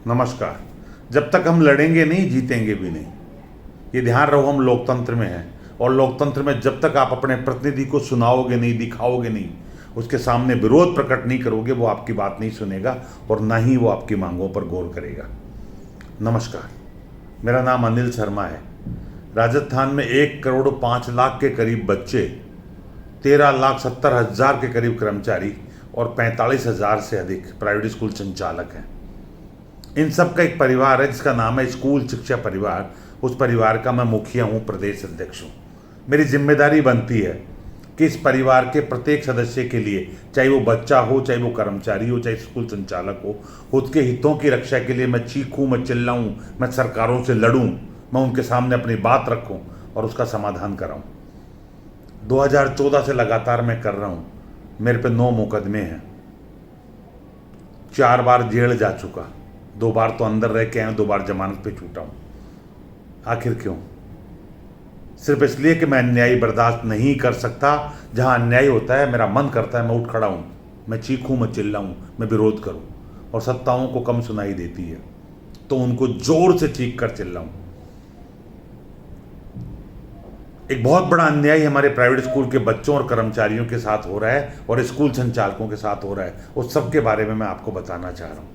नमस्कार। जब तक हम लड़ेंगे नहीं, जीतेंगे भी नहीं। ये ध्यान रहो, हम लोकतंत्र में हैं और लोकतंत्र में जब तक आप अपने प्रतिनिधि को सुनाओगे नहीं, दिखाओगे नहीं, उसके सामने विरोध प्रकट नहीं करोगे, वो आपकी बात नहीं सुनेगा और ना ही वो आपकी मांगों पर गौर करेगा। नमस्कार, मेरा नाम अनिल शर्मा है। राजस्थान में 1,05,00,000 के करीब बच्चे, 13,70,000 के करीब कर्मचारी और 45,000 से अधिक प्राइवेट स्कूल संचालक हैं। इन सब का एक परिवार है जिसका नाम है स्कूल शिक्षा परिवार। उस परिवार का मैं मुखिया हूँ, प्रदेश अध्यक्ष हूँ। मेरी जिम्मेदारी बनती है कि इस परिवार के प्रत्येक सदस्य के लिए, चाहे वो बच्चा हो, चाहे वो कर्मचारी हो, चाहे स्कूल संचालक हो, उसके हितों की रक्षा के लिए मैं चीखूँ, मैं चिल्लाऊँ, मैं सरकारों से लड़ूँ, मैं उनके सामने अपनी बात रखूँ और उसका समाधान कराऊँ। 2014 से लगातार मैं कर रहा हूँ। मेरे पे 9 मुकदमे हैं, 4 बार जेल जा चुका, 2 बार तो अंदर रह के आया, 2 बार जमानत पे छूटा हूँ। आखिर क्यों? सिर्फ इसलिए कि मैं अन्याय बर्दाश्त नहीं कर सकता। जहाँ अन्याय होता है मेरा मन करता है मैं उठ खड़ा हूँ, मैं चीखूँ, मैं चिल्लाऊँ, मैं विरोध करूँ। और सत्ताओं को कम सुनाई देती है तो उनको जोर से चीख कर चिल्लाऊँ। एक बहुत बड़ा अन्याय हमारे प्राइवेट स्कूल के बच्चों और कर्मचारियों के साथ हो रहा है और स्कूल संचालकों के साथ हो रहा है। उस सब के बारे में मैं आपको बताना चाह रहा हूँ।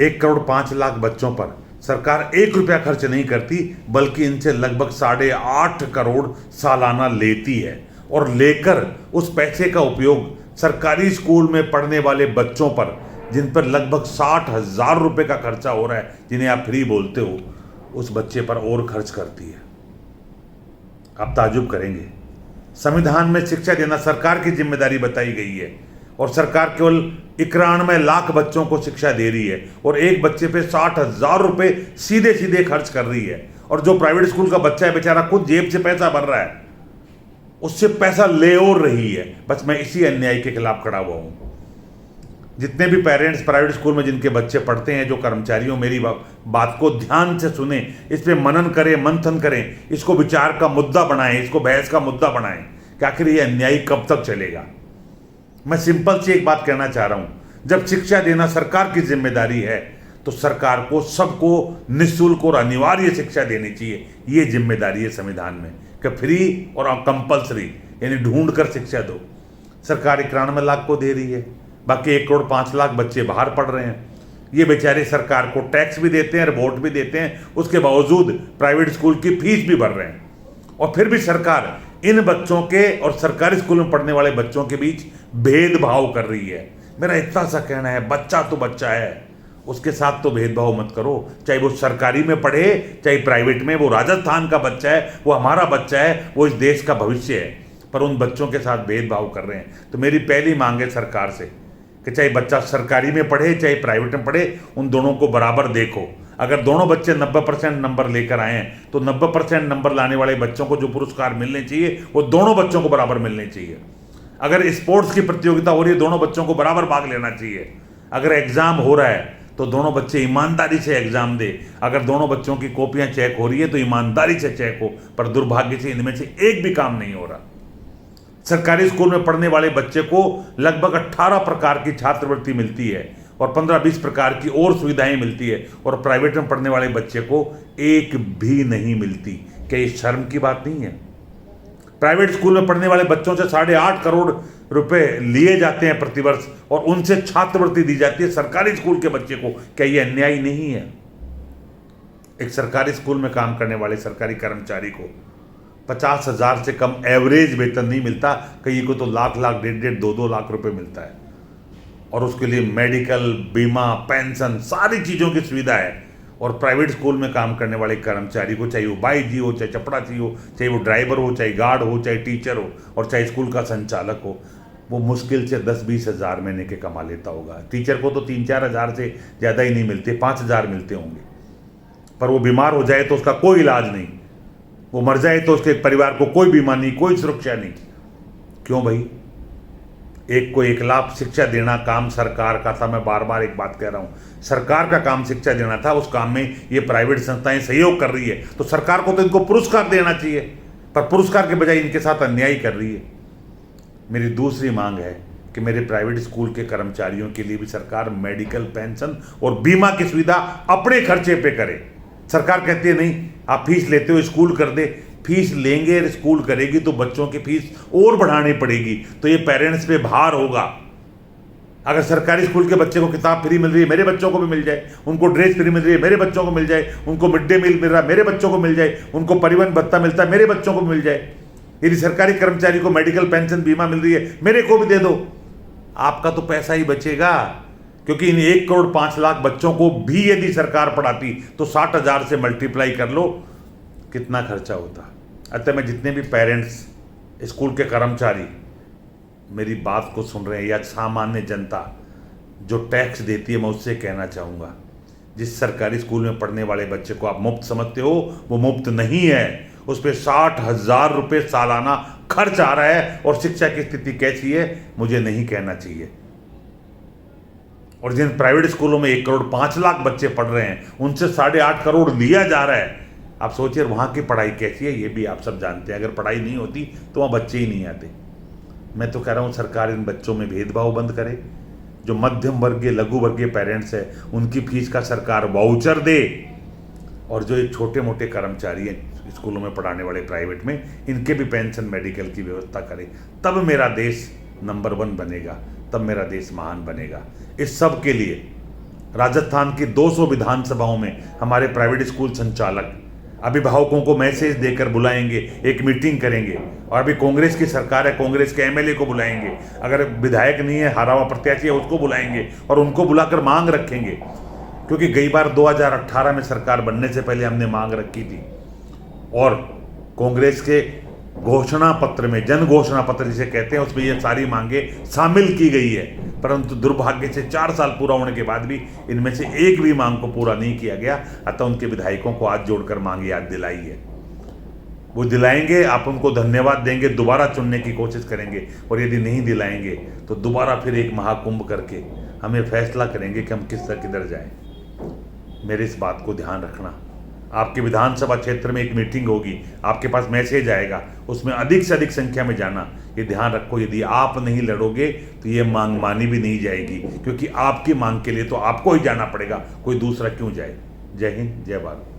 1,05,00,000 बच्चों पर सरकार 1 रुपया खर्च नहीं करती, बल्कि इनसे लगभग 8.5 करोड़ सालाना लेती है और लेकर उस पैसे का उपयोग सरकारी स्कूल में पढ़ने वाले बच्चों पर, जिन पर लगभग 60,000 रुपये का खर्चा हो रहा है, जिन्हें आप फ्री बोलते हो, उस बच्चे पर और खर्च करती है। आप ताजुब करेंगे, संविधान में शिक्षा देना सरकार की जिम्मेदारी बताई गई है और सरकार केवल 91 लाख बच्चों को शिक्षा दे रही है और एक बच्चे पे 60,000 रुपये सीधे सीधे खर्च कर रही है। और जो प्राइवेट स्कूल का बच्चा है बेचारा खुद जेब से पैसा भर रहा है, उससे पैसा ले और रही है। बस मैं इसी अन्याय के खिलाफ खड़ा हुआ हूँ। जितने भी पेरेंट्स प्राइवेट स्कूल में जिनके बच्चे पढ़ते हैं, जो कर्मचारी हो, मेरी बात को ध्यान से सुने, इस पर मनन करें, मंथन करें, इसको विचार का मुद्दा बनाएं, इसको बहस का मुद्दा बनाएं कि आखिर ये अन्याय कब तक चलेगा। मैं सिंपल सी एक बात कहना चाह रहा हूं, जब शिक्षा देना सरकार की जिम्मेदारी है तो सरकार को सबको निःशुल्क और अनिवार्य शिक्षा देनी चाहिए। ये जिम्मेदारी है संविधान में कि फ्री और कंपल्सरी, यानी ढूंढ कर शिक्षा दो। सरकार 91 लाख को दे रही है, बाकी 1,05,00,000 बच्चे बाहर पढ़ रहे हैं। ये बेचारे सरकार को टैक्स भी देते हैं, वोट भी देते हैं, उसके बावजूद प्राइवेट स्कूल की फीस भी भर रहे हैं। और फिर भी सरकार इन बच्चों के और सरकारी स्कूल में पढ़ने वाले बच्चों के बीच भेदभाव कर रही है। मेरा इतना सा कहना है, बच्चा तो बच्चा है, उसके साथ तो भेदभाव मत करो। चाहे वो सरकारी में पढ़े, चाहे प्राइवेट में, वो राजस्थान का बच्चा है, वो हमारा बच्चा है, वो इस देश का भविष्य है, पर उन बच्चों के साथ भेदभाव कर रहे हैं। तो मेरी पहली मांग है सरकार से कि चाहे बच्चा सरकारी में पढ़े चाहे प्राइवेट में पढ़े, उन दोनों को बराबर देखो। अगर दोनों बच्चे 90% नंबर लेकर आए हैं तो 90% नंबर लाने वाले बच्चों को जो पुरस्कार मिलने चाहिए वो दोनों बच्चों को बराबर मिलने चाहिए। अगर स्पोर्ट्स की प्रतियोगिता हो रही है, दोनों बच्चों को बराबर भाग लेना चाहिए। अगर एग्जाम हो रहा है तो दोनों बच्चे ईमानदारी से एग्जाम दे। अगर दोनों बच्चों की कॉपियां चेक हो रही है तो ईमानदारी से चेक हो, पर दुर्भाग्य से इनमें से एक भी काम नहीं हो रहा। सरकारी स्कूल में पढ़ने वाले बच्चे को लगभग 18 प्रकार की छात्रवृत्ति मिलती है और 15-20 प्रकार की और सुविधाएं मिलती है, और प्राइवेट में पढ़ने वाले बच्चे को एक भी नहीं मिलती। क्या ये शर्म की बात नहीं है? प्राइवेट स्कूल में पढ़ने वाले बच्चों से 8.5 करोड़ रुपए लिए जाते हैं प्रतिवर्ष और उनसे छात्रवृत्ति दी जाती है सरकारी स्कूल के बच्चे को। क्या ये अन्याय नहीं है? एक सरकारी स्कूल में काम करने वाले सरकारी कर्मचारी को 50,000 से कम एवरेज वेतन नहीं मिलता, कहीं को तो लाख, 1.5, 2 लाख रुपए मिलता है। और उसके लिए मेडिकल, बीमा, पेंशन, सारी चीज़ों की सुविधा है। और प्राइवेट स्कूल में काम करने वाले कर्मचारी को, चाहे वो बाईजी हो, चाहे चपड़ासी हो, चाहे वो ड्राइवर हो, चाहे गार्ड हो, चाहे टीचर हो और चाहे स्कूल का संचालक हो, वो मुश्किल से 10-20 हज़ार महीने के कमा लेता होगा। टीचर को तो 3-4 हज़ार से ज़्यादा ही नहीं मिलते, 5,000 मिलते होंगे। पर वो बीमार हो जाए तो उसका कोई इलाज नहीं, वो मर जाए तो उसके परिवार को कोई बीमा नहीं, कोई सुरक्षा नहीं। क्यों भाई? एक को 1 लाख शिक्षा देना काम सरकार का था। मैं बार बार एक बात कह रहा हूं, सरकार का काम शिक्षा देना था, उस काम में ये प्राइवेट संस्थाएं सहयोग कर रही है तो सरकार को तो इनको पुरस्कार देना चाहिए, पर पुरस्कार के बजाय इनके साथ अन्याय कर रही है। मेरी दूसरी मांग है कि मेरे प्राइवेट स्कूल के कर्मचारियों के लिए भी सरकार मेडिकल पेंशन और बीमा की सुविधा अपने खर्चे पे करे। सरकार कहती है नहीं, आप फीस लेते हो स्कूल कर दे। फीस लेंगे, स्कूल करेगी तो बच्चों की फीस और बढ़ानी पड़ेगी, तो ये पेरेंट्स पे भार होगा। अगर सरकारी स्कूल के बच्चे को किताब फ्री मिल रही है, मेरे बच्चों को भी मिल जाए। उनको ड्रेस फ्री मिल रही है, मेरे बच्चों को मिल जाए। उनको मिड डे मील मिल रहा है, मेरे बच्चों को मिल जाए। उनको परिवहन भत्ता मिलता है, मेरे बच्चों को मिल जाए। यदि सरकारी कर्मचारी को मेडिकल पेंशन बीमा मिल रही है, मेरे को भी दे दो। आपका तो पैसा ही बचेगा, क्योंकि इन 1,05,00,000 बच्चों को भी यदि सरकार पढ़ाती तो 60,000 से मल्टीप्लाई कर लो कितना खर्चा होता। अतः मैं जितने भी पेरेंट्स, स्कूल के कर्मचारी मेरी बात को सुन रहे हैं, या सामान्य जनता जो टैक्स देती है, मैं उससे कहना चाहूँगा, जिस सरकारी स्कूल में पढ़ने वाले बच्चे को आप मुफ्त समझते हो, वो मुफ्त नहीं है। उस पर 60,000 रुपये सालाना खर्च आ रहा है, और शिक्षा की स्थिति कैसी है मुझे नहीं कहना चाहिए। और जिन प्राइवेट स्कूलों में 1,05,00,000 बच्चे पढ़ रहे हैं, उनसे 8.5 करोड़ लिया जा रहा है। आप सोचिए वहाँ की पढ़ाई कैसी है, ये भी आप सब जानते हैं। अगर पढ़ाई नहीं होती तो वहाँ बच्चे ही नहीं आते। मैं तो कह रहा हूँ सरकार इन बच्चों में भेदभाव बंद करे। जो मध्यम वर्गीय, लघु वर्गीय पेरेंट्स हैं, उनकी फीस का सरकार वाउचर दे। और जो ये छोटे मोटे कर्मचारी हैं स्कूलों में पढ़ाने वाले प्राइवेट में, इनके भी पेंशन मेडिकल की व्यवस्था करे। तब मेरा देश नंबर 1 बनेगा, तब मेरा देश महान बनेगा। इस सब के लिए राजस्थान की 200 विधानसभाओं में हमारे प्राइवेट स्कूल संचालक अभिभावकों को मैसेज देकर बुलाएंगे, एक मीटिंग करेंगे। और अभी कांग्रेस की सरकार है, कांग्रेस के एमएलए को बुलाएंगे। अगर विधायक नहीं है, हारा हुआ प्रत्याशी है, उसको बुलाएंगे और उनको बुलाकर मांग रखेंगे। क्योंकि कई बार 2018 में सरकार बनने से पहले हमने मांग रखी थी, और कांग्रेस के घोषणा पत्र में, जन घोषणा पत्र जिसे कहते हैं, उसमें ये सारी मांगे शामिल की गई है। परंतु दुर्भाग्य से 4 साल पूरा होने के बाद भी इनमें से एक भी मांग को पूरा नहीं किया गया। अतः उनके विधायकों को हाथ जोड़कर मांग याद दिलाई है। वो दिलाएंगे, आप उनको धन्यवाद देंगे, दोबारा चुनने की कोशिश करेंगे। और यदि नहीं दिलाएंगे तो दोबारा फिर एक महाकुंभ करके हमें फैसला करेंगे कि हम किधर जाएं। मेरे इस बात को ध्यान रखना। आपके विधानसभा क्षेत्र में एक मीटिंग होगी, आपके पास मैसेज आएगा, उसमें अधिक से अधिक संख्या में जाना। ये ध्यान रखो, यदि आप नहीं लड़ोगे तो ये मांग मानी भी नहीं जाएगी, क्योंकि आपकी मांग के लिए तो आपको ही जाना पड़ेगा, कोई दूसरा क्यों जाए। जय हिंद, जय भारत।